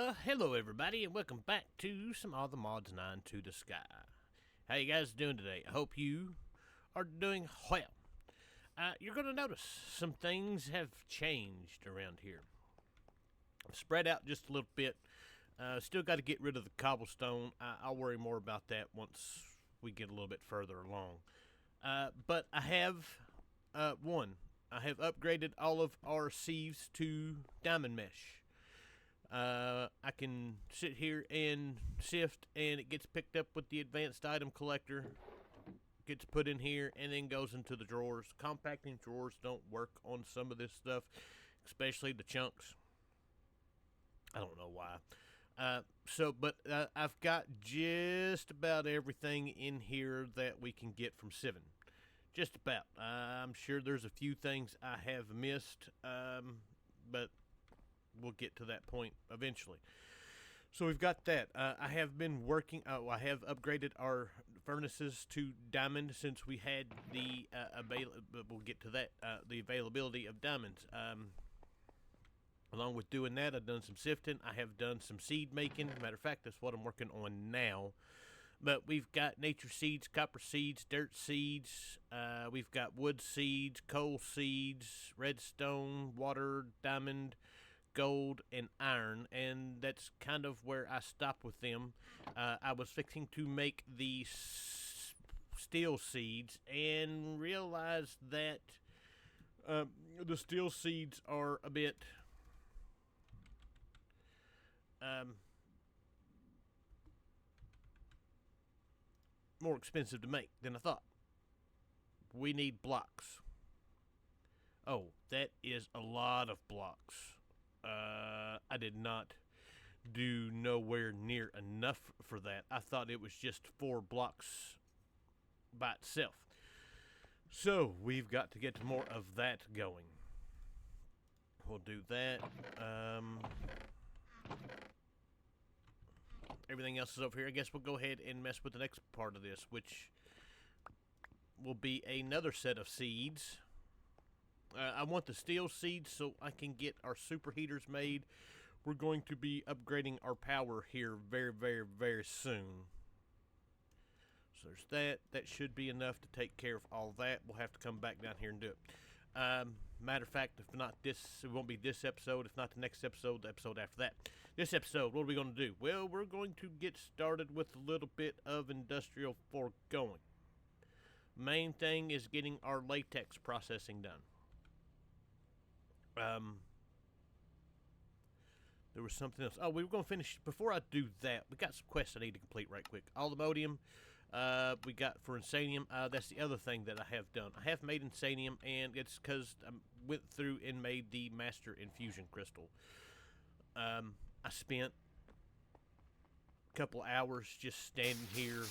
Hello everybody, and welcome back to some All the Mods 9 to the Sky. How you guys doing today? I hope you are doing well. You're going to notice some things have changed around here. I've spread out just a little bit. Still got to get rid of the cobblestone. I'll worry more about that once we get a little bit further along. But I have, I have upgraded all of our sieves to diamond mesh. I can sit here and sift, and it gets picked up with the advanced item collector, gets put in here, and then goes into the drawers. Compacting drawers don't work on some of this stuff, especially the chunks. I don't know why. But I've got just about everything in here that we can get from sieving. Just about. I'm sure there's a few things I have missed, but we'll get to that point eventually. So we've got that. I have been working. I have upgraded our furnaces to diamond since we had the we'll get to that. The availability of diamonds. Along with doing that, I've done some sifting. I have done some seed making. Matter of fact, that's what I'm working on now. But we've got nature seeds, copper seeds, dirt seeds. We've got wood seeds, coal seeds, redstone, water, diamond, gold, and iron, and that's kind of where I stopped with them. I was fixing to make the steel seeds and realized that the steel seeds are a bit more expensive to make than I thought. We need blocks. Oh, that is a lot of blocks. I did not do nowhere near enough for that. I thought it was just 4 blocks by itself. So we've got to get more of that going. We'll do that. Everything else is over here. I guess we'll go ahead and mess with the next part of this, which will be another set of seeds. I want the steel seeds so I can get our superheaters made. We're going to be upgrading our power here very, very, very soon. So there's that. That should be enough to take care of all that. We'll have to come back down here and do it. Matter of fact, if not this, it won't be this episode. If not the next episode, the episode after that. This episode, what are we going to do? Well, we're going to get started with a little bit of industrial foregoing. Main thing is getting our latex processing done. There was something else. Oh, we were going to finish. Before I do that, we got some quests I need to complete right quick. Alumodium, we got for Insanium. That's the other thing that I have done. I have made Insanium, and it's because I went through and made the Master Infusion Crystal. I spent a couple hours just standing here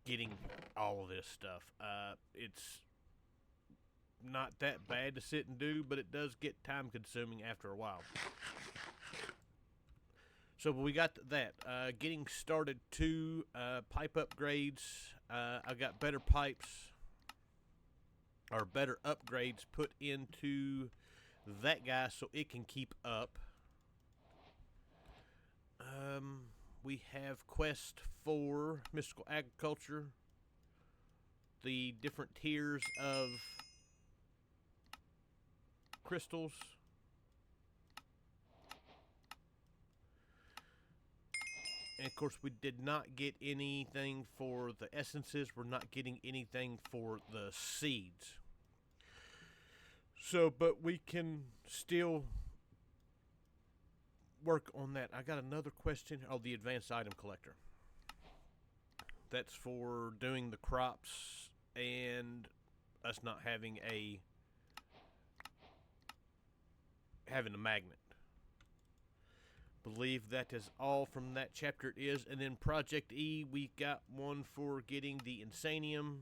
getting all of this stuff. It's not that bad to sit and do, but it does get time consuming after a while. So we got that. Getting started to pipe upgrades. I got better pipes, or better upgrades put into that guy so it can keep up. We have quest for mystical agriculture, the different tiers of crystals. And of course, we did not get anything for the essences. We're not getting anything for the seeds. So, but we can still work on that. I got another question. Oh, the advanced item collector. That's for doing the crops and us not having a magnet. Believe that is all from that chapter. It is. And then Project E, we got one for getting the Insanium.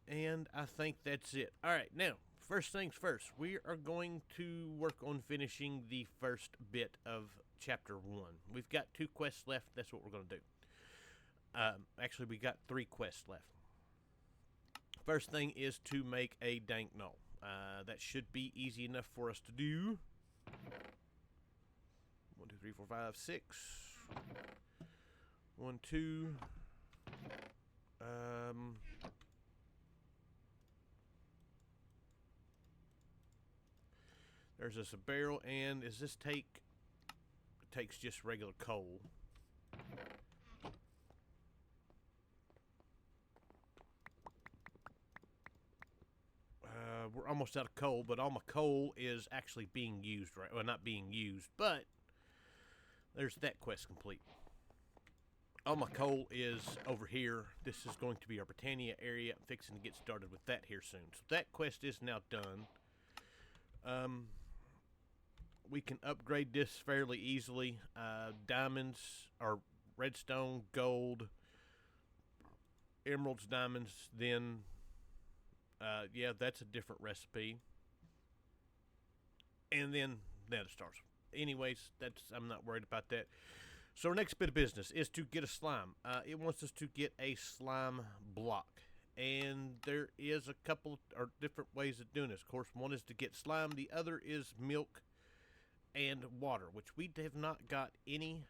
And I think that's it. Alright, now, first things first. We are going to work on finishing the first bit of chapter 1. We've got 2 quests left. That's what we're going to do. Actually, we got 3 quests left. First thing is to make a dank null. That should be easy enough for us to do. 1, 2, 3, 4, 5, 6. 1, 2. There's this a barrel, and does this take? It takes just regular coal. We're almost out of coal, but all my coal is actually being used right. Well, not being used, but there's that quest complete. All my coal is over here. This is going to be our Britannia area. I'm fixing to get started with that here soon. So that quest is now done. We can upgrade this fairly easily. Diamonds, or redstone, gold, emeralds, diamonds, then yeah, that's a different recipe. And then nether stars. Anyways, I'm not worried about that. So our next bit of business is to get a slime. It wants us to get a slime block. And there is a couple or different ways of doing this. Of course, one is to get slime. The other is milk and water, which we have not got any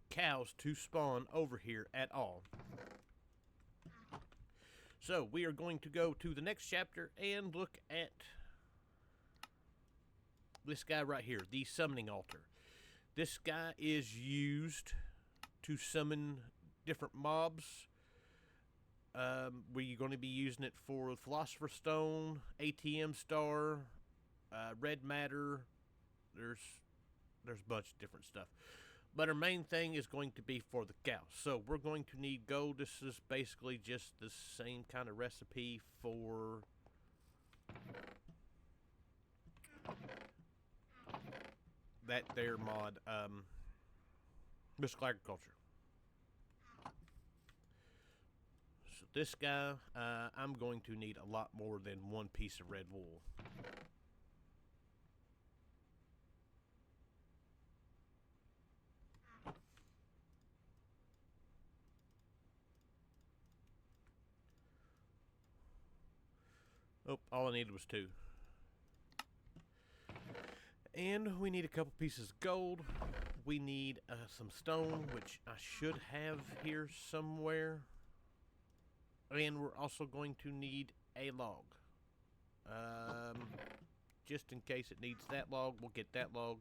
cows to spawn over here at all. So we are going to go to the next chapter and look at this guy right here, the summoning altar. This guy is used to summon different mobs. We're going to be using it for Philosopher's Stone, ATM Star, Red Matter. There's a bunch of different stuff. But our main thing is going to be for the cow. So we're going to need gold. This is basically just the same kind of recipe for that there mod, mystical agriculture. So this guy, I'm going to need a lot more than one piece of red wool. Oh, all I needed was 2. And we need a couple pieces of gold. We need some stone, which I should have here somewhere. And we're also going to need a log. Just in case it needs that log, we'll get that log.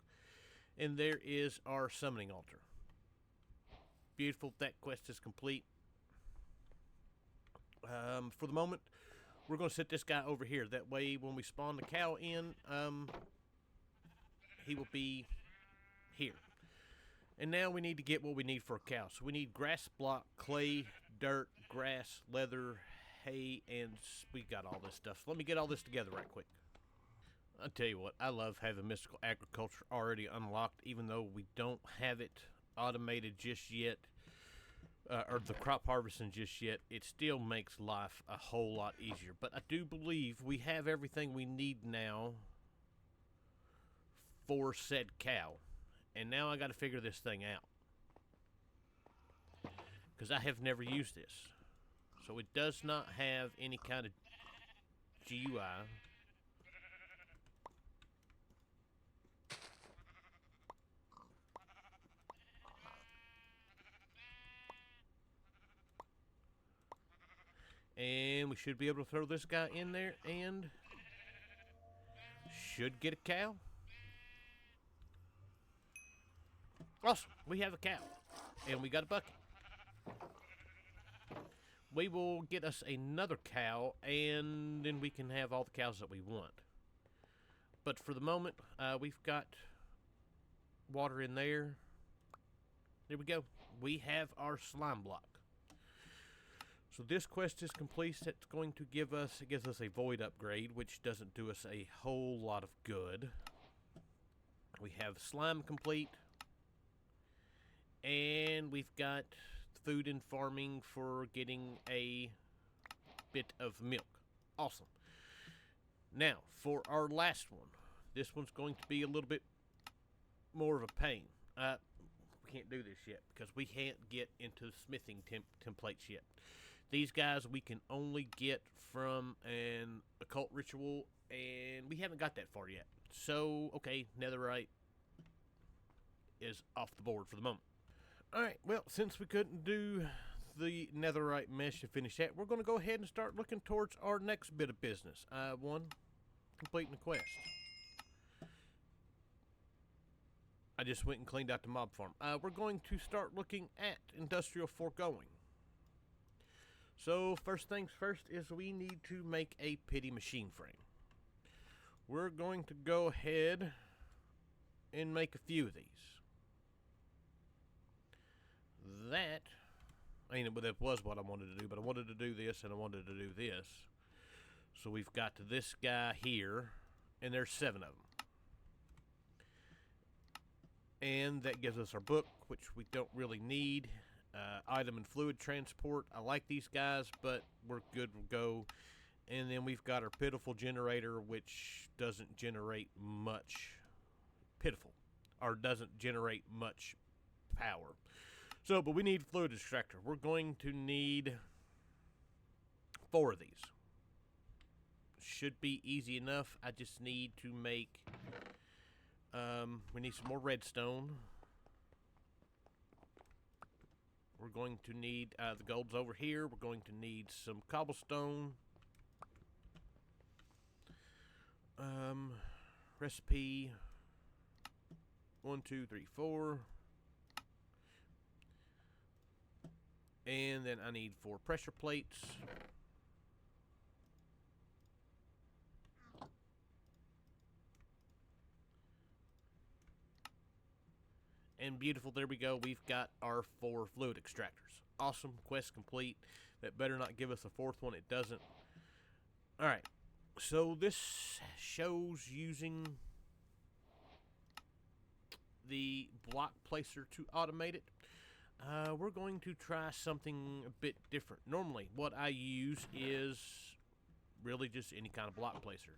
And there is our summoning altar. Beautiful, that quest is complete. For the moment, we're going to set this guy over here. That way, when we spawn the cow in, he will be here. And now we need to get what we need for a cow. So we need grass block, clay, dirt, grass, leather, hay, and we got all this stuff. So let me get all this together right quick. I'll tell you what, I love having mystical agriculture already unlocked, even though we don't have it automated just yet. Or the crop harvesting just yet. It still makes life a whole lot easier. But I do believe we have everything we need now for said cow. And now I got to figure this thing out, because I have never used this. So it does not have any kind of GUI. And we should be able to throw this guy in there and should get a cow. Awesome, we have a cow. And we got a bucket. We will get us another cow, and then we can have all the cows that we want. But for the moment, we've got water in there. There we go. We have our slime block. So this quest is complete. It's going to give us, it gives us a void upgrade, which doesn't do us a whole lot of good. We have slime complete. And we've got food and farming for getting a bit of milk. Awesome. Now, for our last one. This one's going to be a little bit more of a pain. We can't do this yet because we can't get into smithing templates yet. These guys we can only get from an occult ritual, and we haven't got that far yet. So, okay, netherite is off the board for the moment. Alright, well, since we couldn't do the netherite mesh to finish that, we're going to go ahead and start looking towards our next bit of business. One, completing the quest. I just went and cleaned out the mob farm. We're going to start looking at industrial foregoing. So, first things first is we need to make a pity machine frame. We're going to go ahead and make a few of these. That was what I wanted to do, but I wanted to do this and I wanted to do this. So we've got this guy here, and there's 7 of them. And that gives us our book, which we don't really need. Item and fluid transport. I like these guys, but we're good to go. And then we've got our pitiful generator, which doesn't generate much doesn't generate much power. So, but we need fluid extractor. We're going to need 4 of these. Should be easy enough. I just need to make, we need some more redstone. We're going to need, the gold's over here. We're going to need some cobblestone. Recipe 1, 2, 3, 4. And then I need 4 pressure plates. And beautiful, there we go. We've got our 4 fluid extractors. Awesome, quest complete. That better not give us a 4th one. It doesn't. Alright, so this shows using the block placer to automate it. We're going to try something a bit different. Normally, what I use is really just any kind of block placer.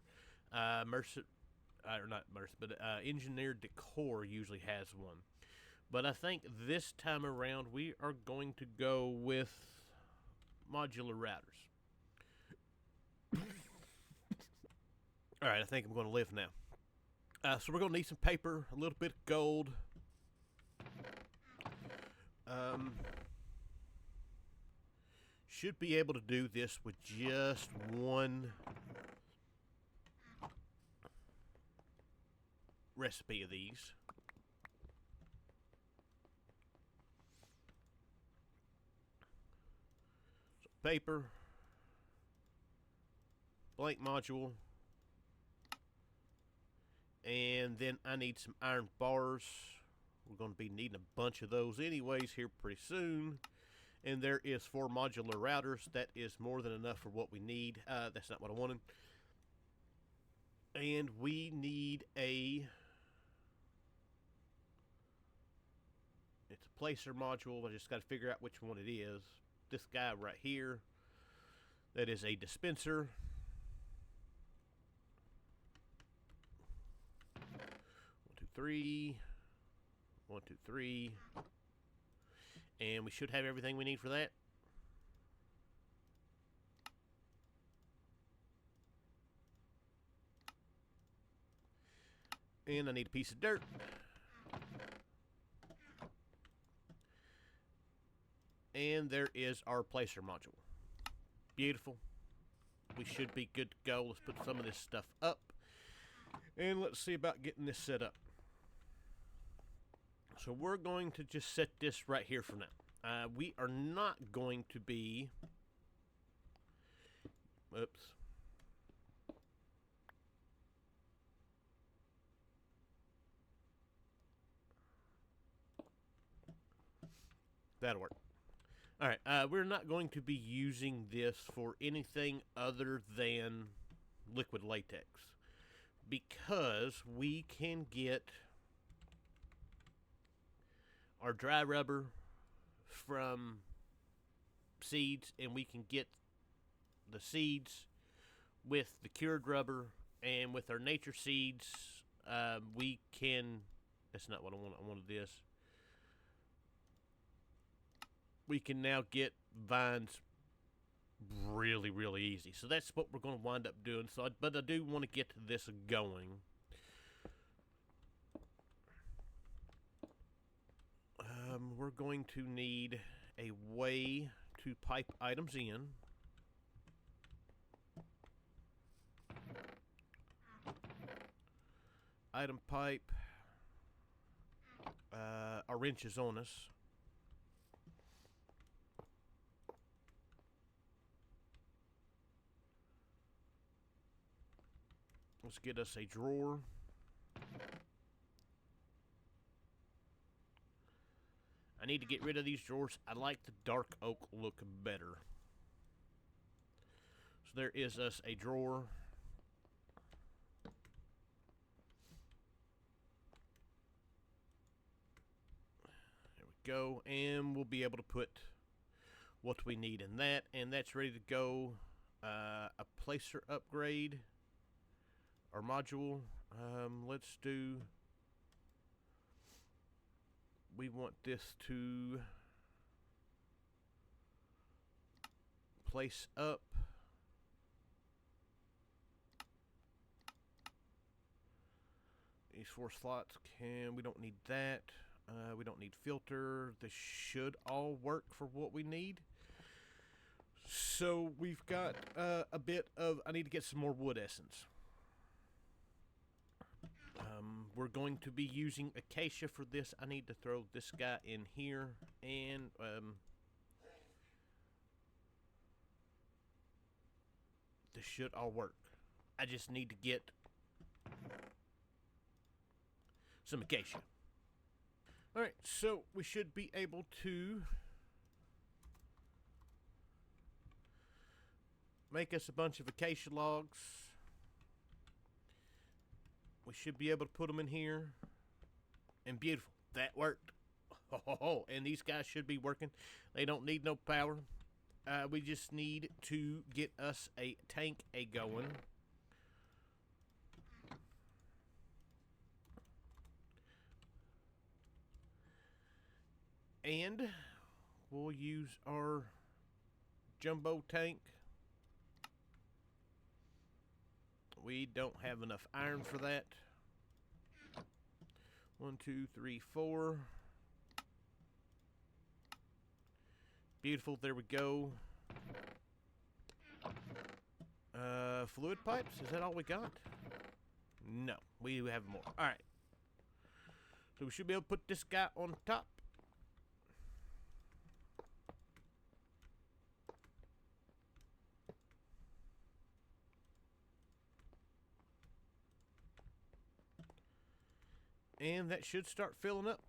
Engineered Decor usually has one. But I think this time around we are going to go with modular routers. Alright, I think I'm going to live now. So we're going to need some paper, a little bit of gold. Should be able to do this with just one recipe of these. So paper, blank module, and then I need some iron bars. We're going to be needing a bunch of those anyways here pretty soon. And there is 4 modular routers. That is more than enough for what we need. That's not what I wanted. And we need it's a placer module. I just got to figure out which one it is. This guy right here. That is a dispenser. 1, 2, 3. 1, 2, 3. And we should have everything we need for that. And I need a piece of dirt. And there is our placer module. Beautiful. We should be good to go. Let's put some of this stuff up. And let's see about getting this set up. So we're going to just set this right here for now. We are not going to be... Oops. That'll work. Alright, we're not going to be using this for anything other than liquid latex. Because we can get our dry rubber from seeds, and we can get the seeds with the cured rubber, and with our nature seeds, we can... That's not what I want. I wanted this. We can now get vines really easy. So that's what we're going to wind up doing. But I do want to get this going. we're going to need a way to pipe items in. Item pipe. Our wrench is on us. Let's get us a drawer. I need to get rid of these drawers. I like the dark oak look better. So there is us a drawer. There we go. And we'll be able to put what we need in that. And that's ready to go. A placer upgrade. Our module. Let's do... We want this to place up. These 4 slots we don't need that. We don't need filter. This should all work for what we need. So we've got a bit of, I need to get some more wood essence. We're going to be using acacia for this. I need to throw this guy in here, and this should all work. I just need to get some acacia. Alright, so we should be able to make us a bunch of acacia logs. We should be able to put them in here. And beautiful. That worked. Oh, and these guys should be working. They don't need no power. We just need to get us a tank going. And we'll use our jumbo tank. We don't have enough iron for that. 1, 2, 3, 4. Beautiful, there we go. Fluid pipes, is that all we got? No, we have more. Alright. So we should be able to put this guy on top. And that should start filling up.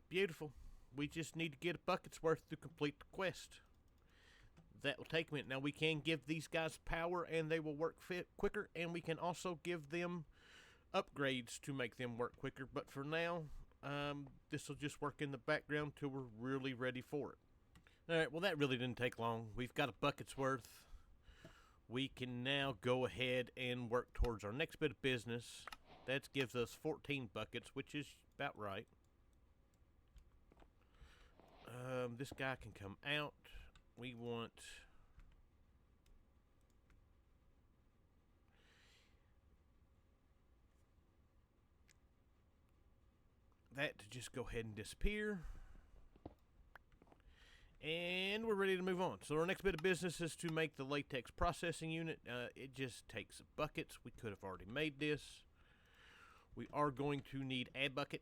Beautiful. We just need to get a bucket's worth to complete the quest. That will take a minute. Now we can give these guys power and they will work quicker. And we can also give them upgrades to make them work quicker. But for now, this will just work in the background till we're really ready for it. Alright, well that really didn't take long. We've got a bucket's worth. We can now go ahead and work towards our next bit of business. That gives us 14 buckets, which is about right. This guy can come out. We want... that to just go ahead and disappear. And we're ready to move on. So our next bit of business is to make the latex processing unit. It just takes buckets. We could have already made this. We are going to need a bucket.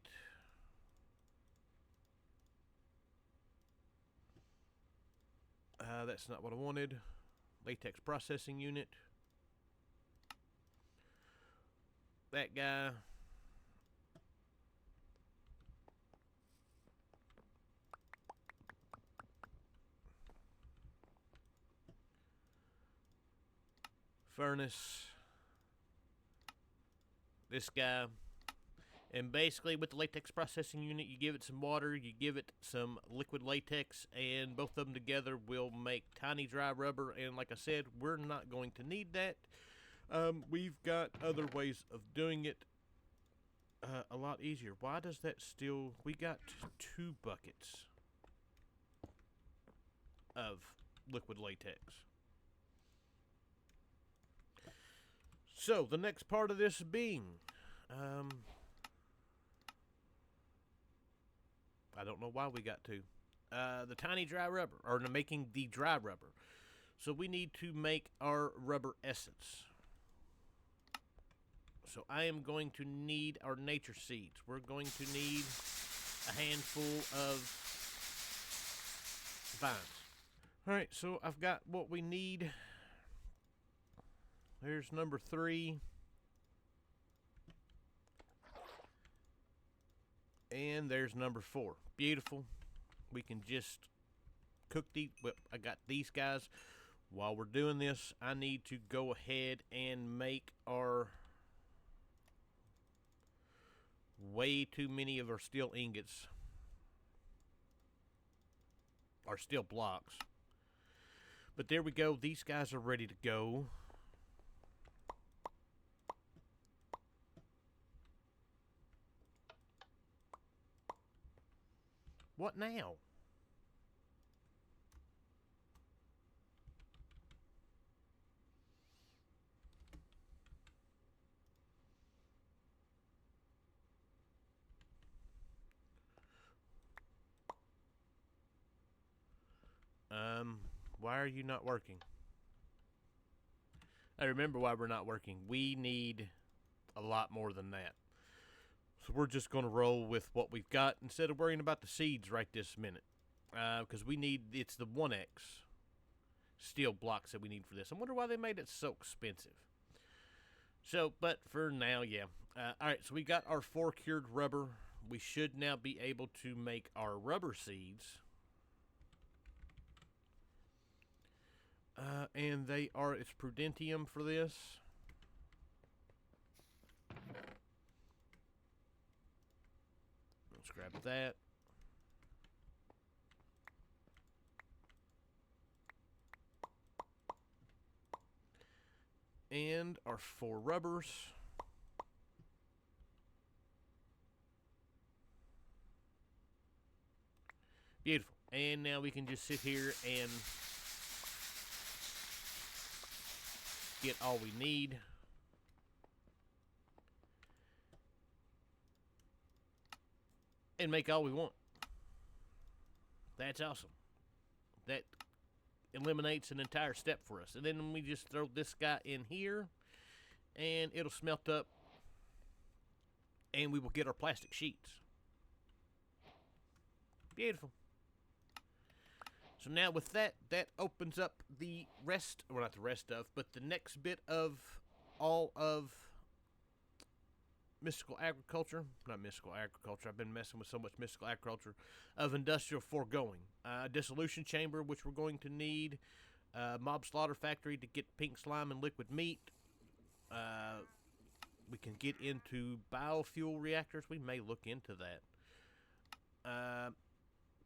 That's not what I wanted. Latex processing unit. That guy. Furnace. This guy. And basically with the latex processing unit, you give it some water, you give it some liquid latex, and both of them together will make tiny dry rubber. And like I said, we're not going to need that. We've got other ways of doing it a lot easier. Why does that still... we got 2 buckets of liquid latex. So the next part of this being... I don't know why we got two. The tiny dry rubber, or making the dry rubber. So we need to make our rubber essence. So I am going to need our nature seeds. We're going to need a handful of vines. Alright, so I've got what we need. There's number 3. And there's number 4. Beautiful. We can just cook these. Well, I got these guys. While we're doing this, I need to go ahead and make our way too many of our steel ingots. Our steel blocks. But there we go. These guys are ready to go. What now? Why are you not working? I remember why we're not working. We need a lot more than that. So we're just going to roll with what we've got instead of worrying about the seeds right this minute. Because we need, it's the 1X steel blocks that we need for this. I wonder why they made it so expensive. So, but for now, yeah. Alright, so we got our 4 cured rubber. We should now be able to make our rubber seeds. And they are, it's prudentium for this. Let's grab that. And our 4 rubbers. Beautiful. And now we can just sit here and get all we need. And make all we want. That's awesome. That eliminates an entire step for us. And then we just throw this guy in here, and it'll smelt up, and we will get our plastic sheets. Beautiful. So now with that, that opens up the rest, well, not the rest of, but the next bit of all of mystical agriculture. Not mystical agriculture. I've been messing with so much mystical agriculture. Of industrial foregoing. Dissolution chamber, which we're going to need. Mob slaughter factory to get pink slime and liquid meat. We can get into biofuel reactors. We may look into that.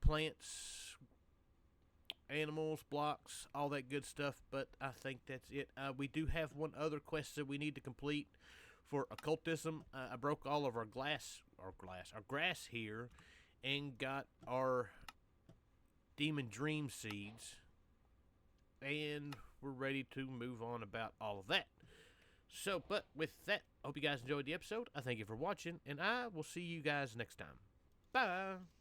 Plants, animals, blocks, all that good stuff, but I think that's it. We do have one other quest that we need to complete for occultism. I broke all of our grass here, and got our demon dream seeds, and we're ready to move on about all of that. So, but with that, I hope you guys enjoyed the episode. I thank you for watching, and I will see you guys next time. Bye!